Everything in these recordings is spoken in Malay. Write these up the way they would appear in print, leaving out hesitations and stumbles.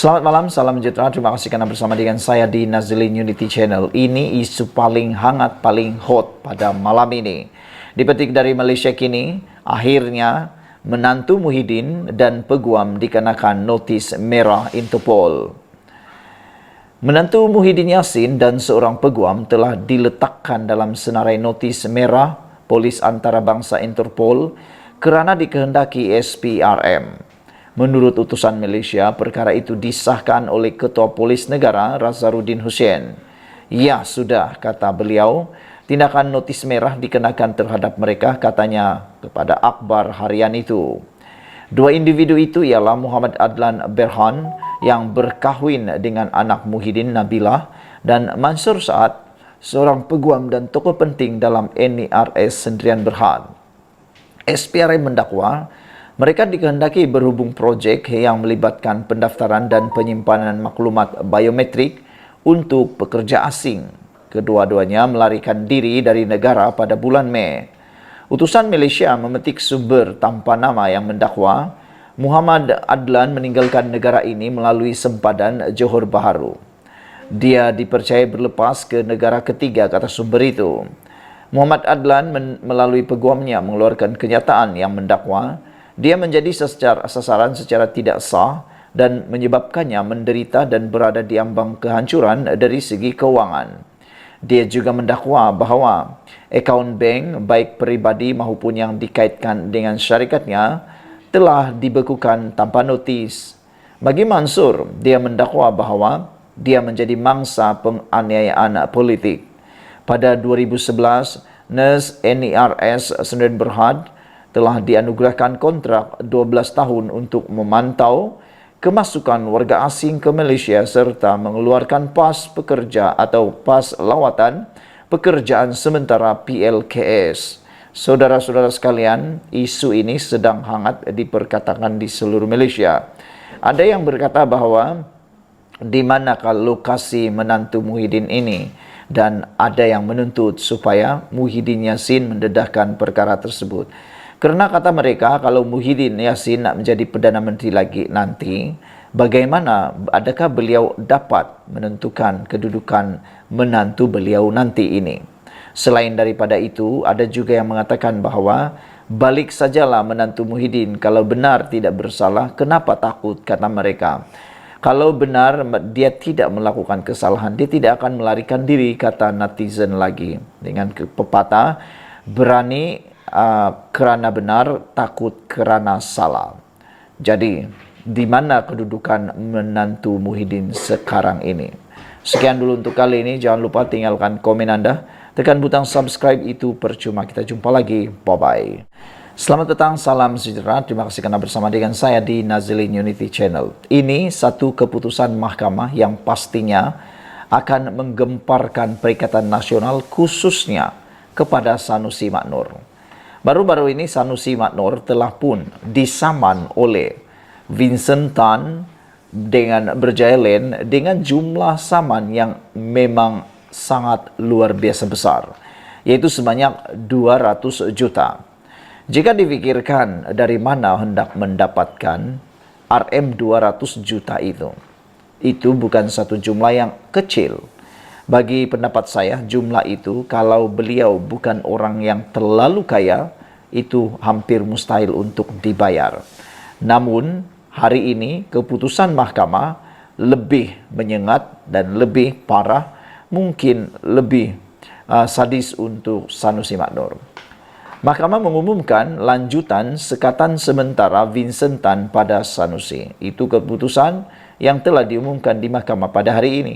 Selamat malam, salam sejahtera. Terima kasih karena bersama dengan saya di Nazilin Unity Channel. Ini isu paling hangat, paling hot pada malam ini. Dipetik dari Malaysia kini, akhirnya menantu Muhyiddin dan peguam dikenakan notis merah Interpol. Menantu Muhyiddin Yassin dan seorang peguam telah diletakkan dalam senarai notis merah Polis Antarabangsa Interpol kerana dikehendaki SPRM. Menurut utusan Malaysia, perkara itu disahkan oleh Ketua Polis Negara Razaruddin Hussein. Ya, sudah, kata beliau, tindakan notis merah dikenakan terhadap mereka, katanya kepada akhbar harian itu. Dua individu itu ialah Muhammad Adlan Berhan yang berkahwin dengan anak Muhyiddin Nabilah dan Mansur Saad, seorang peguam dan tokoh penting dalam NERS Sendirian Berhad. SPRM mendakwa mereka dikehendaki berhubung projek yang melibatkan pendaftaran dan penyimpanan maklumat biometrik untuk pekerja asing. Kedua-duanya melarikan diri dari negara pada bulan Mei. Utusan Malaysia memetik sumber tanpa nama yang mendakwa Muhammad Adlan meninggalkan negara ini melalui sempadan Johor Bahru. Dia dipercaya berlepas ke negara ketiga, kata sumber itu. Muhammad Adlan melalui peguamnya mengeluarkan kenyataan yang mendakwa dia menjadi sasaran secara tidak sah dan menyebabkannya menderita dan berada di ambang kehancuran dari segi keuangan. Dia juga mendakwa bahawa akaun bank baik peribadi maupun yang dikaitkan dengan syarikatnya telah dibekukan tanpa notis. Bagi Mansur, dia mendakwa bahawa dia menjadi mangsa penganiayaan politik. Pada 2011, NERS Sendirian Berhad telah dianugerahkan kontrak 12 tahun untuk memantau kemasukan warga asing ke Malaysia serta mengeluarkan pas pekerja atau pas lawatan pekerjaan sementara PLKS. Saudara-saudara sekalian, isu ini sedang hangat diperkatakan di seluruh Malaysia. Ada yang berkata bahawa di manakah lokasi menantu Muhyiddin ini, dan ada yang menuntut supaya Muhyiddin Yassin mendedahkan perkara tersebut. Kerana kata mereka, kalau Muhyiddin Yassin nak menjadi Perdana Menteri lagi nanti, bagaimana, adakah beliau dapat menentukan kedudukan menantu beliau nanti ini? Selain daripada itu, ada juga yang mengatakan bahawa balik sajalah menantu Muhyiddin, kalau benar tidak bersalah, kenapa takut, kata mereka. Kalau benar dia tidak melakukan kesalahan, dia tidak akan melarikan diri, kata netizen lagi. Dengan pepatah, berani kerana benar, takut kerana salah. Jadi, di mana kedudukan menantu Muhyiddin sekarang ini? Sekian dulu untuk kali ini. Jangan lupa tinggalkan komen anda. Tekan butang subscribe, itu percuma. Kita jumpa lagi. Bye-bye. Selamat datang, salam sejahtera. Terima kasih kerana bersama dengan saya di Nazilin Unity Channel. Ini satu keputusan mahkamah yang pastinya akan menggemparkan Perikatan Nasional, khususnya kepada Sanusi Maknur. Baru-baru ini Sanusi Maknur telah pun disaman oleh Vincent Tan dengan Berjaya Land dengan jumlah saman yang memang sangat luar biasa besar, yaitu sebanyak 200 juta. Jika difikirkan dari mana hendak mendapatkan RM 200 juta itu bukan satu jumlah yang kecil. Bagi pendapat saya, jumlah itu kalau beliau bukan orang yang terlalu kaya, itu hampir mustahil untuk dibayar. Namun, hari ini keputusan mahkamah lebih menyengat dan lebih parah, mungkin lebih sadis untuk Sanusi Maknur. Mahkamah mengumumkan lanjutan sekatan sementara Vincent Tan pada Sanusi. Itu keputusan yang telah diumumkan di mahkamah pada hari ini.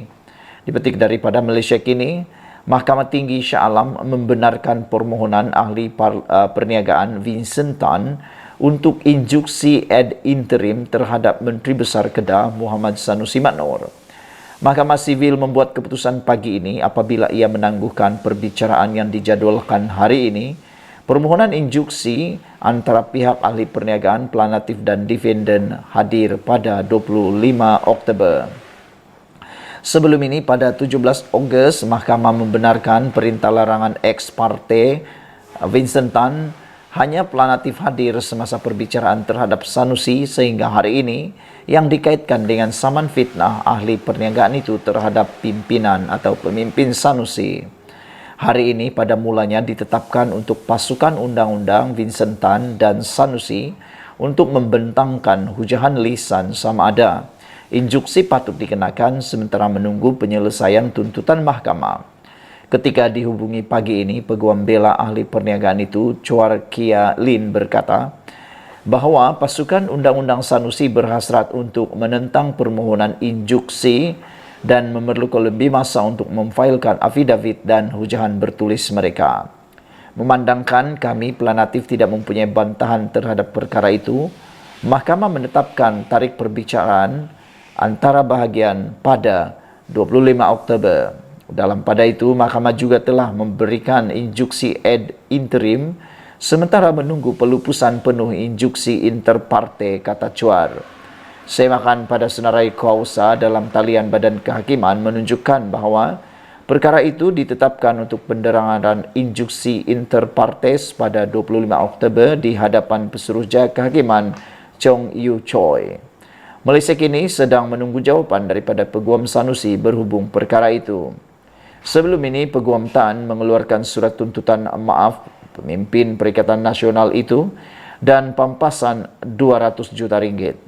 Dipetik daripada Malaysia kini, Mahkamah Tinggi Shah Alam membenarkan permohonan ahli perniagaan Vincent Tan untuk injuksi ad interim terhadap Menteri Besar Kedah Muhammad Sanusi Maknur. Mahkamah Sivil membuat keputusan pagi ini apabila ia menangguhkan perbicaraan yang dijadualkan hari ini. Permohonan injuksi antara pihak ahli perniagaan, planatif dan defendant hadir pada 25 Oktober. Sebelum ini, pada 17 Ogos, Mahkamah membenarkan perintah larangan ex parte Vincent Tan Hanya Planatif hadir semasa perbicaraan terhadap Sanusi sehingga hari ini yang dikaitkan dengan saman fitnah ahli perniagaan itu terhadap pimpinan atau pemimpin Sanusi. Hari ini pada mulanya ditetapkan untuk pasukan undang-undang Vincent Tan dan Sanusi untuk membentangkan hujahan lisan sama ada injuksi patut dikenakan sementara menunggu penyelesaian tuntutan mahkamah. Ketika dihubungi pagi ini, peguam bela ahli perniagaan itu, Chua Kia Lin, berkata bahwa pasukan undang-undang Sanusi berhasrat untuk menentang permohonan injuksi dan memerlukan lebih masa untuk memfailkan afidavit dan hujahan bertulis mereka. Memandangkan kami Planatif tidak mempunyai bantahan terhadap perkara itu, Mahkamah menetapkan tarikh perbicaraan antara bahagian pada 25 Oktober. Dalam pada itu, Mahkamah juga telah memberikan injuksi ad interim sementara menunggu pelupusan penuh injuksi inter parte, kata Chuar. Semakan pada senarai kuasa dalam talian Badan Kehakiman menunjukkan bahwa perkara itu ditetapkan untuk penderangan injuksi inter partes pada 25 Oktober di hadapan Pesuruhjaya Kehakiman Chong Yu Choi. Malaysia kini sedang menunggu jawapan daripada Peguam Sanusi berhubung perkara itu. Sebelum ini, Peguam Tan mengeluarkan surat tuntutan maaf pemimpin Perikatan Nasional itu dan pampasan 200 juta ringgit.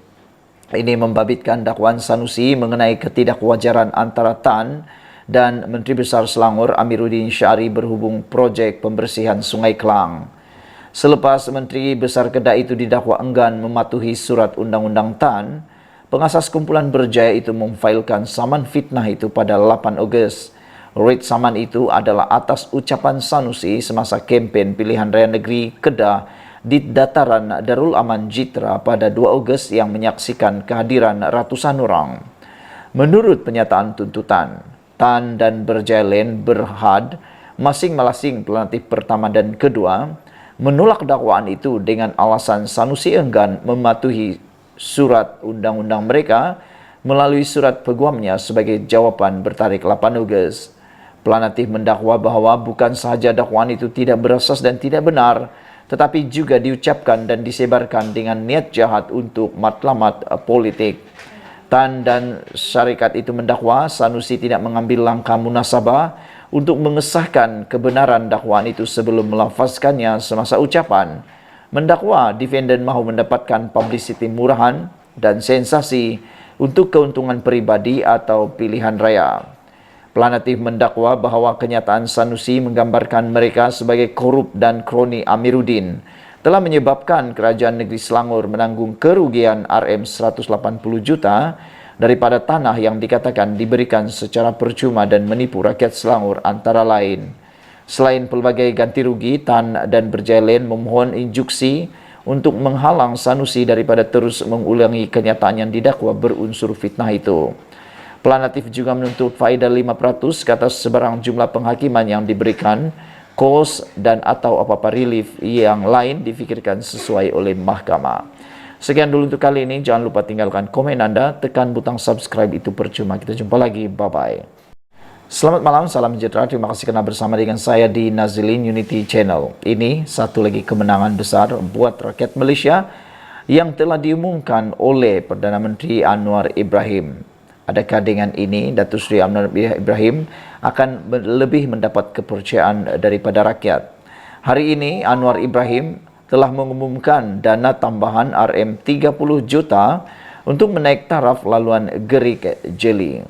Ini membabitkan dakwaan Sanusi mengenai ketidakwajaran antara Tan dan Menteri Besar Selangor Amiruddin Syari berhubung projek pembersihan Sungai Klang. Selepas Menteri Besar Kedah itu didakwa enggan mematuhi surat undang-undang Tan, pengasas kumpulan berjaya itu memfailkan saman fitnah itu pada 8 Ogos. Writ saman itu adalah atas ucapan Sanusi semasa kempen pilihan raya negeri Kedah di dataran Darul Aman Jitra pada 2 Ogos yang menyaksikan kehadiran ratusan orang. Menurut pernyataan tuntutan, Tan dan Berjaya Len Berhad, masing-masing Planatif pertama dan kedua, menolak dakwaan itu dengan alasan Sanusi enggan mematuhi surat undang-undang mereka melalui surat peguamnya sebagai jawapan bertarikh 8 Ogos. Planatif mendakwa bahwa bukan sahaja dakwaan itu tidak berasas dan tidak benar, tetapi juga diucapkan dan disebarkan dengan niat jahat untuk matlamat politik. Tan dan syarikat itu mendakwa Sanusi tidak mengambil langkah munasabah untuk mengesahkan kebenaran dakwaan itu sebelum melafazkannya semasa ucapan. Mendakwa defendant mahu mendapatkan publicity murahan dan sensasi untuk keuntungan peribadi atau pilihan raya. Planatif mendakwa bahwa kenyataan Sanusi menggambarkan mereka sebagai korup dan kroni Amiruddin telah menyebabkan Kerajaan Negeri Selangor menanggung kerugian RM180 juta daripada tanah yang dikatakan diberikan secara percuma dan menipu rakyat Selangor antara lain. Selain pelbagai ganti rugi, Tan dan Berjaya Len memohon injuksi untuk menghalang Sanusi daripada terus mengulangi kenyataan yang didakwa berunsur fitnah itu. Planatif juga menuntut faedah 5% ke atas sebarang jumlah penghakiman yang diberikan, kos dan atau apa-apa relief yang lain difikirkan sesuai oleh mahkamah. Sekian dulu untuk kali ini. Jangan lupa tinggalkan komen Anda, tekan butang subscribe itu percuma. Kita jumpa lagi. Bye-bye. Selamat malam, salam sejahtera. Terima kasih karena bersama dengan saya di Nazilin Unity Channel. Ini satu lagi kemenangan besar buat rakyat Malaysia yang telah diumumkan oleh Perdana Menteri Anwar Ibrahim. Adakah dengan ini Datuk Seri Anwar Ibrahim akan lebih mendapat kepercayaan daripada rakyat? Hari ini Anwar Ibrahim telah mengumumkan dana tambahan RM30 juta untuk menaik taraf laluan Gerik Jeli.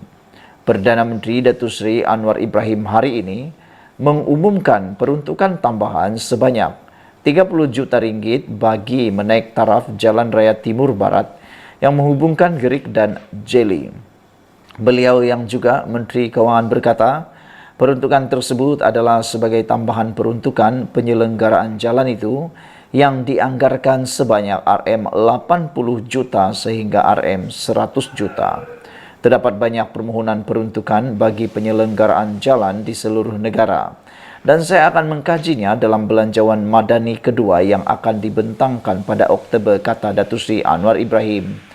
Perdana Menteri Datuk Seri Anwar Ibrahim hari ini mengumumkan peruntukan tambahan sebanyak 30 juta ringgit bagi menaik taraf Jalan Raya Timur Barat yang menghubungkan Gerik dan Jeli. Beliau yang juga Menteri Kewangan berkata, peruntukan tersebut adalah sebagai tambahan peruntukan penyelenggaraan jalan itu yang dianggarkan sebanyak RM80 juta sehingga RM100 juta. Terdapat banyak permohonan peruntukan bagi penyelenggaraan jalan di seluruh negara. Dan saya akan mengkajinya dalam belanjawan madani kedua yang akan dibentangkan pada Oktober, kata Datuk Seri Anwar Ibrahim.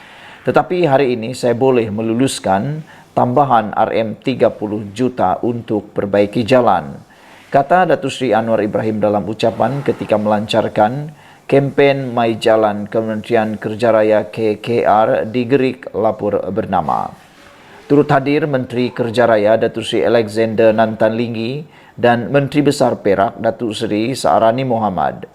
Tetapi hari ini saya boleh meluluskan tambahan RM30 juta untuk perbaiki jalan, kata Datuk Seri Anwar Ibrahim dalam ucapan ketika melancarkan Kempen Mai Jalan Kementerian Kerja Raya KKR di Gerik Lapur bernama. Turut hadir Menteri Kerja Raya Datuk Seri Alexander Nantan Linggi dan Menteri Besar Perak Datuk Seri Saarani Mohamad.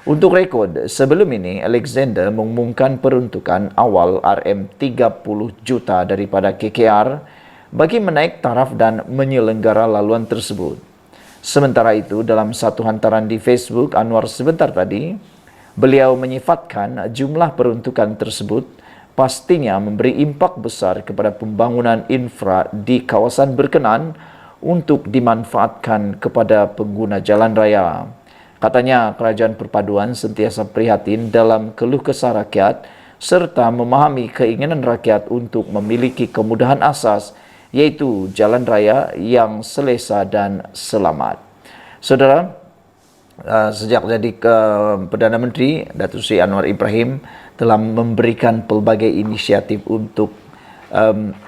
Untuk rekod, sebelum ini Alexander mengumumkan peruntukan awal RM30 juta daripada KKR bagi menaik taraf dan menyelenggara laluan tersebut. Sementara itu, dalam satu hantaran di Facebook Anwar sebentar tadi, beliau menyifatkan jumlah peruntukan tersebut pastinya memberi impak besar kepada pembangunan infra di kawasan berkenan untuk dimanfaatkan kepada pengguna jalan raya. Katanya, Kerajaan Perpaduan sentiasa prihatin dalam keluh kesah rakyat serta memahami keinginan rakyat untuk memiliki kemudahan asas, yaitu jalan raya yang selesa dan selamat. Saudara, sejak jadi Perdana Menteri, Datuk Seri Anwar Ibrahim telah memberikan pelbagai inisiatif untuk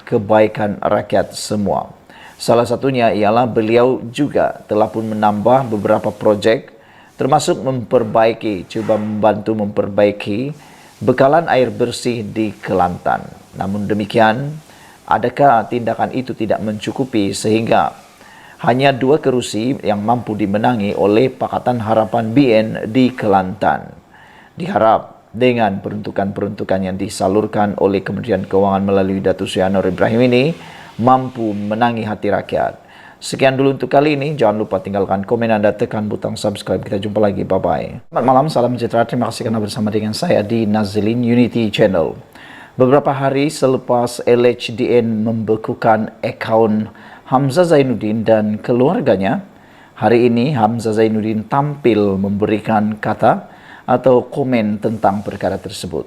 kebaikan rakyat semua. Salah satunya ialah beliau juga telah pun menambah beberapa projek, termasuk cuba membantu memperbaiki bekalan air bersih di Kelantan. Namun demikian, adakah tindakan itu tidak mencukupi sehingga hanya 2 kerusi yang mampu dimenangi oleh Pakatan Harapan BN di Kelantan. Diharap dengan peruntukan-peruntukan yang disalurkan oleh Kementerian Keuangan melalui Datuk Seri Anwar Ibrahim ini mampu menangi hati rakyat. Sekian dulu untuk kali ini. Jangan lupa tinggalkan komen Anda, tekan butang subscribe. Kita jumpa lagi. Bye-bye. Selamat malam, salam sejahtera. Terima kasih kerana bersama dengan saya di Nazilin Unity Channel. Beberapa hari selepas LHDN membekukan akaun Hamzah Zainuddin dan keluarganya, hari ini Hamzah Zainuddin tampil memberikan kata atau komen tentang perkara tersebut.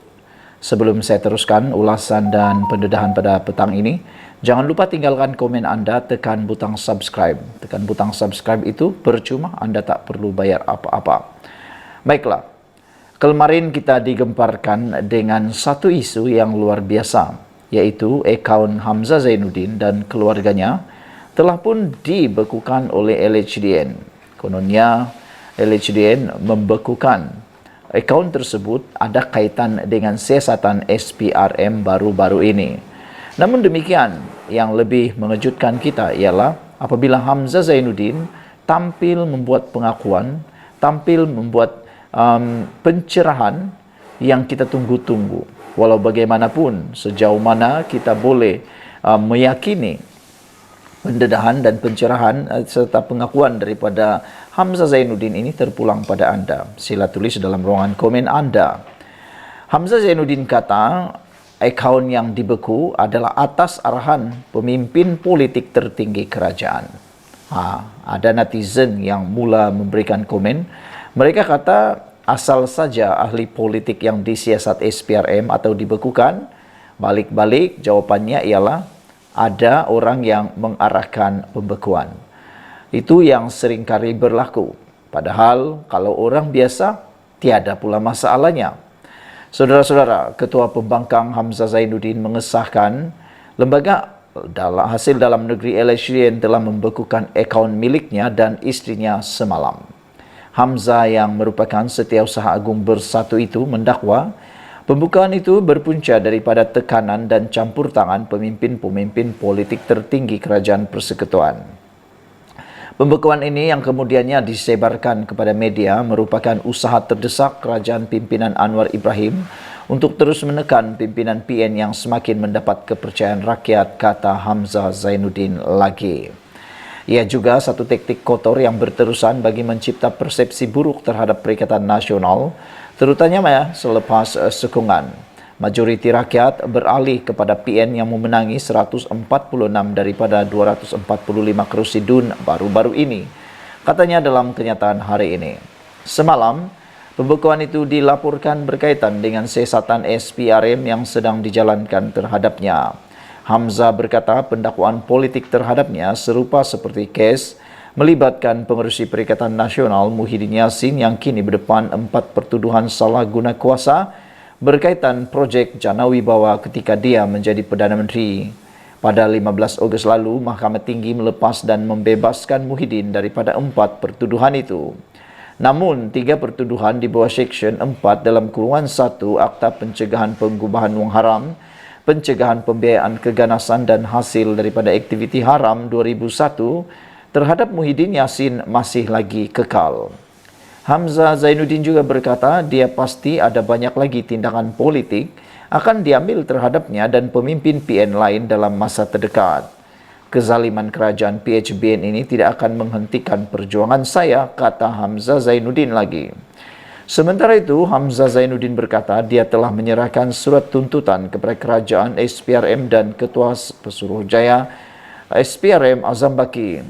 Sebelum saya teruskan ulasan dan pendedahan pada petang ini, jangan lupa tinggalkan komen Anda, tekan butang subscribe. Tekan butang subscribe itu percuma, Anda tak perlu bayar apa-apa. Baiklah, kemarin kita digemparkan dengan satu isu yang luar biasa, yaitu akaun Hamzah Zainuddin dan keluarganya telah pun dibekukan oleh LHDN. Kononnya LHDN membekukan akaun tersebut ada kaitan dengan siasatan SPRM baru-baru ini. Namun demikian, yang lebih mengejutkan kita ialah apabila Hamzah Zainuddin tampil membuat pengakuan, tampil membuat pencerahan yang kita tunggu-tunggu. Walau bagaimanapun, sejauh mana kita boleh meyakini pendedahan dan pencerahan serta pengakuan daripada Hamzah Zainuddin ini terpulang pada Anda. Sila tulis dalam ruangan komen Anda. Hamzah Zainuddin kata akaun yang dibeku adalah atas arahan pemimpin politik tertinggi kerajaan. Ada netizen yang mula memberikan komen. Mereka kata asal saja ahli politik yang disiasat SPRM atau dibekukan. Balik-balik jawapannya ialah ada orang yang mengarahkan pembekuan. Itu yang seringkali berlaku. Padahal kalau orang biasa, tiada pula masalahnya. Saudara-saudara, Ketua Pembangkang Hamzah Zainuddin mengesahkan lembaga hasil dalam negeri LHDN telah membekukan akaun miliknya dan istrinya semalam. Hamzah yang merupakan Setiausaha Agung Bersatu itu mendakwa pembukaan itu berpunca daripada tekanan dan campur tangan pemimpin-pemimpin politik tertinggi Kerajaan Persekutuan. Pembekuan ini yang kemudiannya disebarkan kepada media merupakan usaha terdesak kerajaan pimpinan Anwar Ibrahim untuk terus menekan pimpinan PN yang semakin mendapat kepercayaan rakyat, kata Hamzah Zainuddin lagi. Ia juga satu taktik kotor yang berterusan bagi mencipta persepsi buruk terhadap Perikatan Nasional, terutama selepas sokongan majoriti rakyat beralih kepada PN yang memenangi 146 daripada 245 kerusi DUN baru-baru ini. Katanya dalam kenyataan hari ini. Semalam, pembekuan itu dilaporkan berkaitan dengan siasatan SPRM yang sedang dijalankan terhadapnya. Hamzah berkata pendakwaan politik terhadapnya serupa seperti kes melibatkan pengerusi Perikatan Nasional Muhyiddin Yassin yang kini berdepan 4 pertuduhan salah guna kuasa berkaitan projek Jana Wibawa ketika dia menjadi Perdana Menteri. Pada 15 Ogos lalu, Mahkamah Tinggi melepas dan membebaskan Muhyiddin daripada 4 pertuduhan itu. Namun, 3 pertuduhan di bawah Seksyen 4 dalam kurungan 1 Akta Pencegahan Penggubahan Wang Haram, Pencegahan Pembiayaan Keganasan dan Hasil daripada Aktiviti Haram 2001 terhadap Muhyiddin Yassin masih lagi kekal. Hamzah Zainuddin juga berkata dia pasti ada banyak lagi tindakan politik akan diambil terhadapnya dan pemimpin PN lain dalam masa terdekat. Kezaliman kerajaan PHBN ini tidak akan menghentikan perjuangan saya, kata Hamzah Zainuddin lagi. Sementara itu, Hamzah Zainuddin berkata dia telah menyerahkan surat tuntutan kepada kerajaan SPRM dan Ketua Pesuruhjaya SPRM Azam Baki.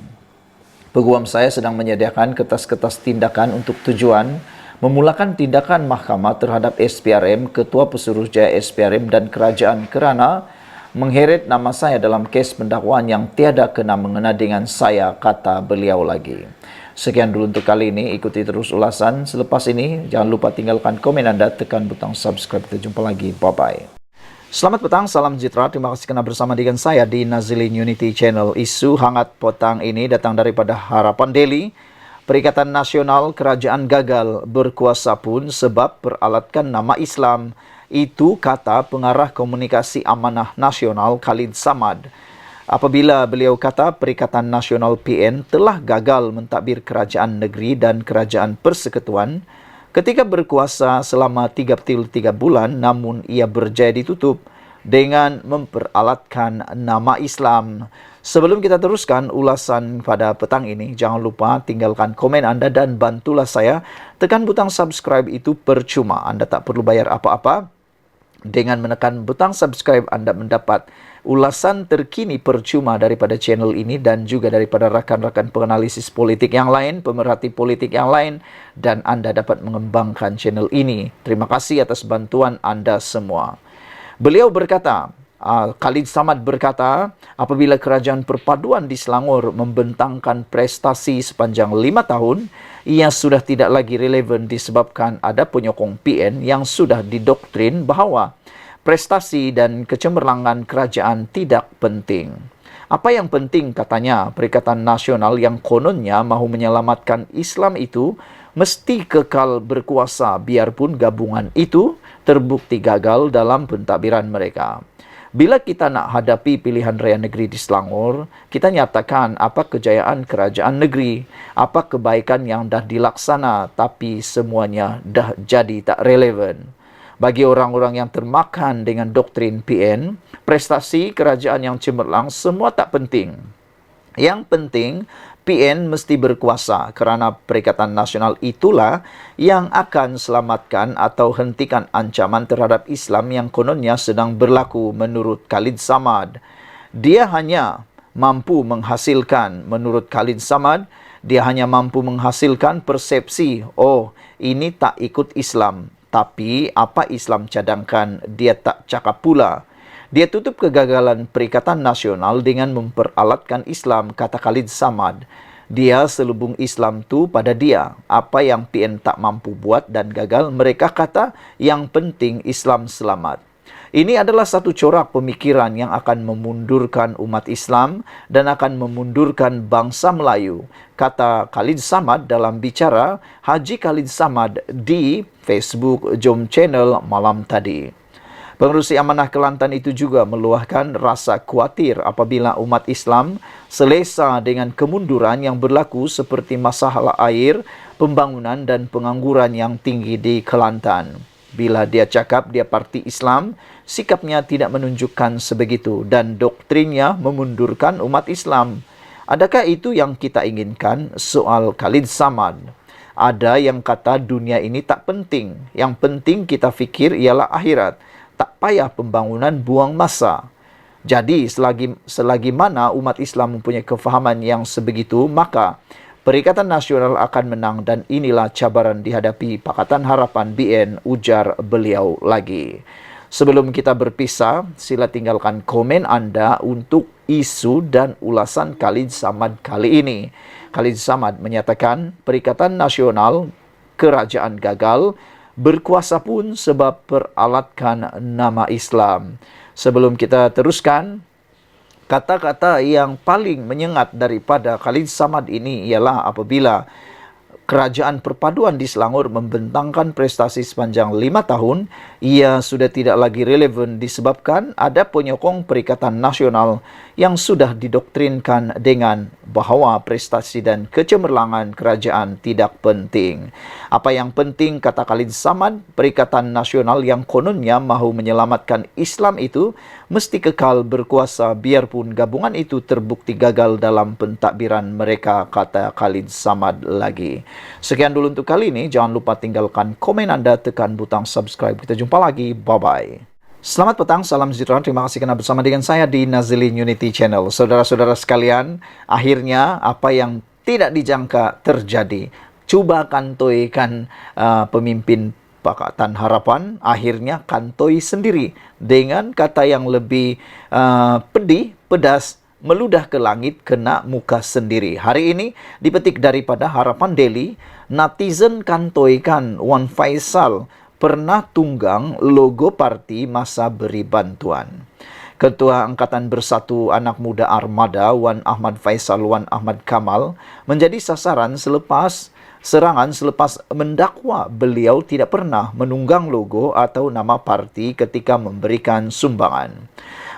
Peguam saya sedang menyediakan kertas-kertas tindakan untuk tujuan memulakan tindakan mahkamah terhadap SPRM, Ketua Pesuruhjaya SPRM dan kerajaan kerana mengheret nama saya dalam kes pendakwaan yang tiada kena mengena dengan saya, kata beliau lagi. Sekian dulu untuk kali ini. Ikuti terus ulasan selepas ini. Jangan lupa tinggalkan komen Anda, tekan butang subscribe. Kita jumpa lagi. Bye-bye. Selamat petang, salam sejahtera. Terima kasih kerana bersama dengan saya di Nazilin Unity Channel. Isu hangat petang ini datang daripada Harapan Daily. Perikatan Nasional Kerajaan gagal berkuasa pun sebab peralatkan nama Islam. Itu kata pengarah komunikasi Amanah Nasional Khalid Samad. Apabila beliau kata Perikatan Nasional PN telah gagal mentadbir kerajaan negeri dan kerajaan persekutuan ketika berkuasa selama 33 bulan, namun ia berjaya ditutup dengan memperalatkan nama Islam. Sebelum kita teruskan ulasan pada petang ini, jangan lupa tinggalkan komen Anda dan bantulah saya. Tekan butang subscribe, itu percuma. Anda tak perlu bayar apa-apa. Dengan menekan butang subscribe, Anda mendapat ulasan terkini percuma daripada channel ini dan juga daripada rakan-rakan penganalisis politik yang lain, pemerhati politik yang lain, dan Anda dapat mengembangkan channel ini. Terima kasih atas bantuan Anda semua. Beliau berkata, Khalid Samad berkata, apabila kerajaan perpaduan di Selangor membentangkan prestasi sepanjang 5 tahun, ia sudah tidak lagi relevan disebabkan ada penyokong PN yang sudah didoktrin bahawa prestasi dan kecemerlangan kerajaan tidak penting. Apa yang penting, katanya, Perikatan Nasional yang kononnya mahu menyelamatkan Islam itu mesti kekal berkuasa biarpun gabungan itu terbukti gagal dalam pentadbiran mereka. Bila kita nak hadapi pilihan raya negeri di Selangor, kita nyatakan apa kejayaan kerajaan negeri, apa kebaikan yang dah dilaksana, tapi semuanya dah jadi tak relevan. Bagi orang-orang yang termakan dengan doktrin PN, prestasi kerajaan yang cemerlang semua tak penting. Yang penting, PN mesti berkuasa kerana Perikatan Nasional itulah yang akan selamatkan atau hentikan ancaman terhadap Islam yang kononnya sedang berlaku menurut Khalid Samad. Dia hanya mampu menghasilkan, menurut Khalid Samad, dia hanya mampu menghasilkan persepsi, oh ini tak ikut Islam. Tapi apa Islam cadangkan, dia tak cakap pula. Dia tutup kegagalan Perikatan Nasional dengan memperalatkan Islam, kata Khalid Samad. Dia selubung Islam tu pada dia. Apa yang PN tak mampu buat dan gagal, mereka kata yang penting Islam selamat. Ini adalah satu corak pemikiran yang akan memundurkan umat Islam dan akan memundurkan bangsa Melayu, kata Khalid Samad dalam bicara Haji Khalid Samad di Facebook Jom Channel malam tadi. Pengerusi Amanah Kelantan itu juga meluahkan rasa khawatir apabila umat Islam selesa dengan kemunduran yang berlaku seperti masalah air, pembangunan dan pengangguran yang tinggi di Kelantan. Bila dia cakap dia parti Islam, sikapnya tidak menunjukkan sebegitu dan doktrinnya memundurkan umat Islam. Adakah itu yang kita inginkan? Soal Khalid Samad. Ada yang kata dunia ini tak penting. Yang penting kita fikir ialah akhirat. Tak payah pembangunan, buang masa. Jadi selagi mana umat Islam mempunyai kefahaman yang sebegitu, maka Perikatan Nasional akan menang dan inilah cabaran dihadapi Pakatan Harapan BN, ujar beliau lagi. Sebelum kita berpisah, sila tinggalkan komen Anda untuk isu dan ulasan Khalid Samad kali ini. Khalid Samad menyatakan Perikatan Nasional kerajaan gagal, berkuasa pun sebab peralatkan nama Islam. Sebelum kita teruskan, kata-kata yang paling menyengat daripada Khalid Samad ini ialah apabila Kerajaan Perpaduan di Selangor membentangkan prestasi sepanjang 5 tahun. Ia sudah tidak lagi relevan disebabkan ada penyokong Perikatan Nasional yang sudah didoktrinkan dengan bahawa prestasi dan kecemerlangan kerajaan tidak penting. Apa yang penting, kata Khalid Samad, Perikatan Nasional yang kononnya mahu menyelamatkan Islam itu mesti kekal berkuasa biarpun gabungan itu terbukti gagal dalam pentadbiran mereka, kata Khalid Samad lagi. Sekian dulu untuk kali ini. Jangan lupa tinggalkan komen Anda, tekan butang subscribe. Kita jumpa lagi. Bye-bye. Selamat petang, salam sejahtera. Terima kasih kerana bersama dengan saya di Nazilin Unity Channel. Saudara-saudara sekalian, akhirnya apa yang tidak dijangka terjadi. Cuba kantoikan pemimpin Pakatan Harapan, akhirnya kantoi sendiri dengan kata yang lebih pedih, pedas, meludah ke langit, kena muka sendiri. Hari ini dipetik daripada Harapan Daily, netizen kantoikan Wan Faisal pernah tunggang logo parti masa beri bantuan. Ketua Angkatan Bersatu Anak Muda Armada Wan Ahmad Faisal Wan Ahmad Kamal menjadi sasaran selepas mendakwa beliau tidak pernah menunggang logo atau nama parti ketika memberikan sumbangan.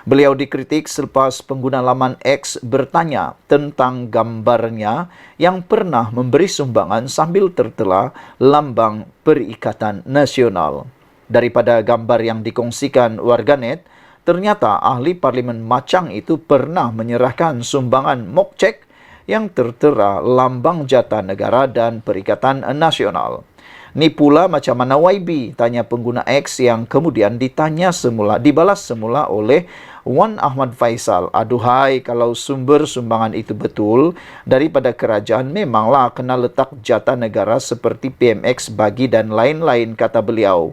Beliau dikritik selepas pengguna laman X bertanya tentang gambarnya yang pernah memberi sumbangan sambil tertera lambang Perikatan Nasional. Daripada gambar yang dikongsikan warganet, ternyata ahli parlimen Machang itu pernah menyerahkan sumbangan mock check yang tertera lambang Jata Negara dan Perikatan Nasional. Ni pula macam mana YB, tanya pengguna X yang kemudian dibalas semula oleh Wan Ahmad Faisal. Aduhai, kalau sumber sumbangan itu betul daripada kerajaan, memanglah kena letak Jata Negara seperti PMX bagi dan lain-lain, kata beliau.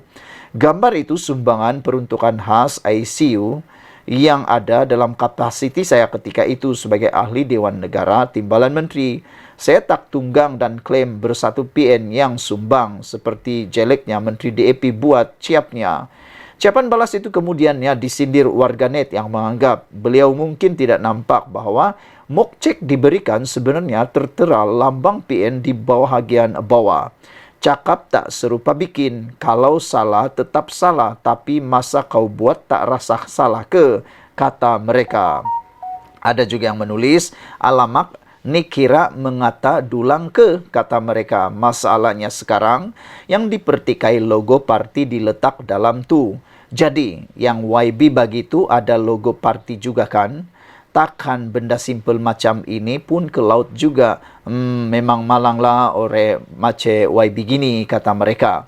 Gambar itu sumbangan peruntukan khas ICU yang ada dalam kapasiti saya ketika itu sebagai ahli Dewan Negara Timbalan Menteri. Saya tak tunggang dan klaim bersatu PN yang sumbang seperti jeleknya Menteri DAP buat ciapnya. Ciapan balas itu kemudiannya disindir warganet yang menganggap beliau mungkin tidak nampak bahawa mock check diberikan sebenarnya tertera lambang PN di bahagian bawah. Cakap tak serupa bikin, kalau salah tetap salah, tapi masa kau buat tak rasa salah ke, kata mereka. Ada juga yang menulis, alamak, ni kira mengata dulang ke, kata mereka. Masalahnya sekarang, yang dipertikai logo parti diletak dalam tu. Jadi, yang YB bagi tu ada logo parti juga kan? Takkan benda simple macam ini pun ke laut juga. Memang malanglah ore mace YB gini, kata mereka.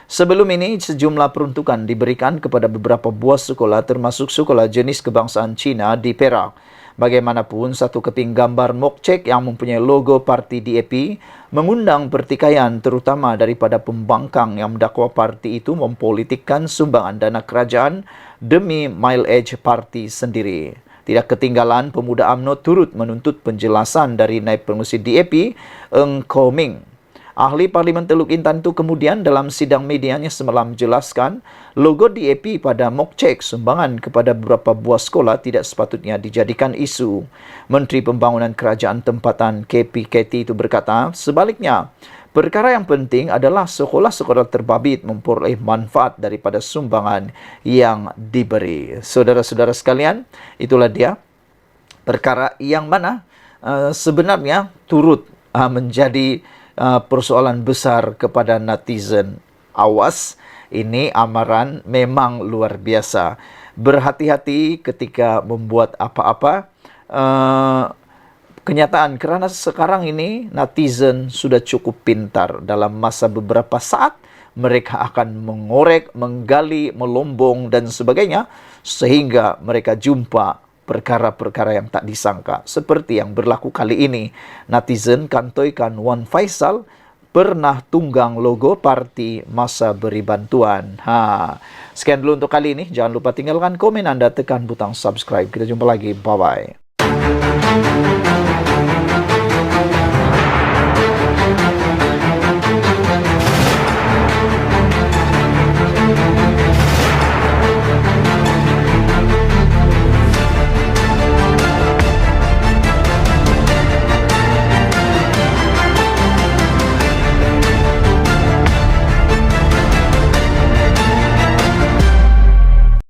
Sebelum ini, sejumlah peruntukan diberikan kepada beberapa buah sekolah termasuk sekolah jenis kebangsaan Cina di Perak. Bagaimanapun, satu keping gambar mock check yang mempunyai logo parti DAP mengundang pertikaian terutama daripada pembangkang yang mendakwa parti itu mempolitikkan sumbangan dana kerajaan demi mileage parti sendiri. Tidak ketinggalan, pemuda UMNO turut menuntut penjelasan dari Naib Pengerusi DAP, Eng Koming. Ahli Parlimen Teluk Intan itu kemudian dalam sidang medianya semalam menjelaskan logo DAP pada mock check sumbangan kepada beberapa buah sekolah tidak sepatutnya dijadikan isu. Menteri Pembangunan Kerajaan Tempatan KPKT itu berkata, sebaliknya, perkara yang penting adalah sekolah-sekolah terbabit memperoleh manfaat daripada sumbangan yang diberi. Saudara-saudara sekalian, itulah dia perkara yang mana sebenarnya turut menjadi persoalan besar kepada netizen. Awas, ini amaran memang luar biasa. Berhati-hati ketika membuat apa-apa. Kenyataan, kerana sekarang ini netizen sudah cukup pintar. Dalam masa beberapa saat, mereka akan mengorek, menggali, melombong dan sebagainya, sehingga mereka jumpa perkara-perkara yang tak disangka. Seperti yang berlaku kali ini, netizen kantoikan Wan Faisal pernah tunggang logo parti masa beri bantuan. Sekian dulu untuk kali ini. Jangan lupa tinggalkan komen Anda, tekan butang subscribe. Kita jumpa lagi. Bye-bye.